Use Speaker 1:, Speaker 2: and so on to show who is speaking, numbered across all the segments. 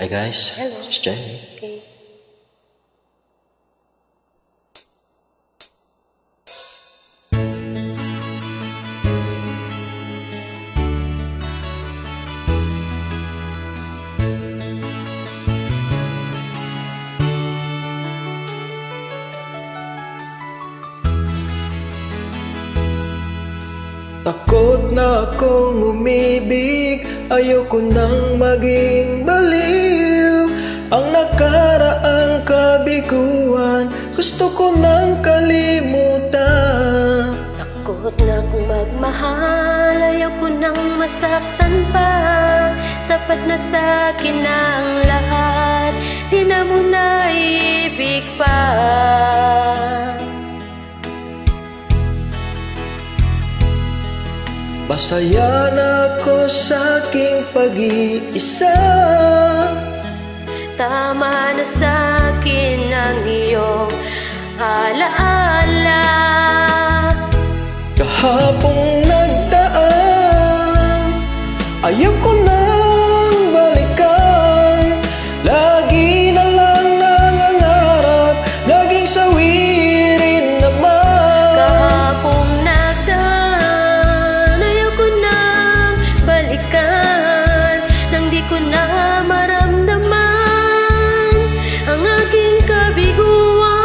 Speaker 1: Hey guys,
Speaker 2: Hello.
Speaker 1: it's Jay.
Speaker 2: Okay.
Speaker 3: Takot na akong umibig, ayoko nang maging baliw. Ang nakaraang kabiguan, gusto ko nang kalimutan.
Speaker 2: Takot na akong magmahal, ayoko nang masaktan pa. Sapat na sa'kin ang lahat, di na mo naiibig pa.
Speaker 3: Masaya na ako sa aking pag-iisa.
Speaker 2: Tama na sa'kin ang iyong alaala.
Speaker 3: Kahapong nagdaan, ayoko nang balikan. Lagi na lang nangangarap, laging sawirin naman.
Speaker 2: Kahapong nagdaan, ayoko nang balikan. Nang di ko na maramdaman ang aking kabiguan.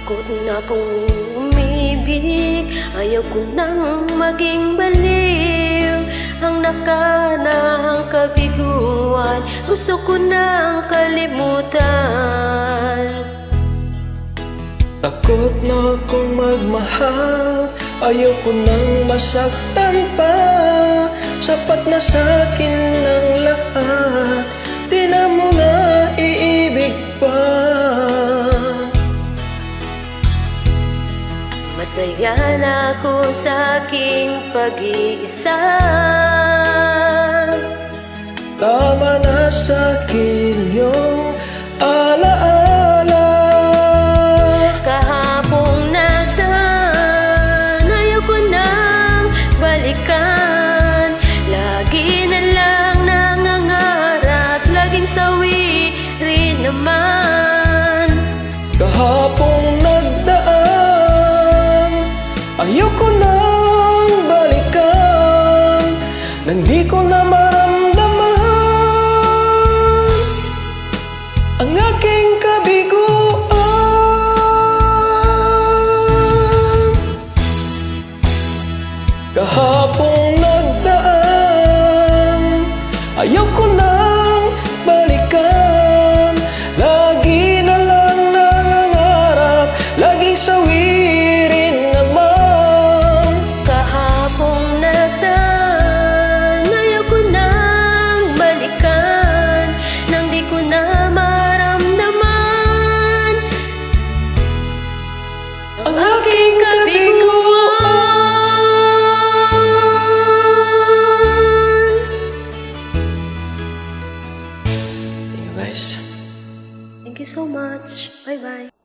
Speaker 2: Takot na akong umibig, ayaw ko nang maging baliw. Ang nakanang kabiguan, gusto ko nang kalimutan.
Speaker 3: Takot na akong magmahal, ayaw ko nang masaktan pa. Sapat na sa'kin ang lahat, di na mo naiibig pa.
Speaker 2: Masaya na ako sa aking pag-iisa.
Speaker 3: Tama na sa'kin yung alaala.
Speaker 2: Kahapong nagdaan, ayaw ko nang balikan. Lagi na lang nangangarap, laging sawi rin naman.
Speaker 3: Kahapong nagdaan, ayoko nang balikan. Nang di ko na maramdaman ang aking kabiguan. Kahapong nagdaan, ayoko nang balikan. Lagi na lang nangangarap, laging sawirin naman.
Speaker 2: Kahapong nagdaan, ayaw ko nang balikan. Nang di ko na maramdaman
Speaker 3: Ang aking kabiguan.
Speaker 1: Thank you guys.
Speaker 2: Thank you so much. Bye-bye.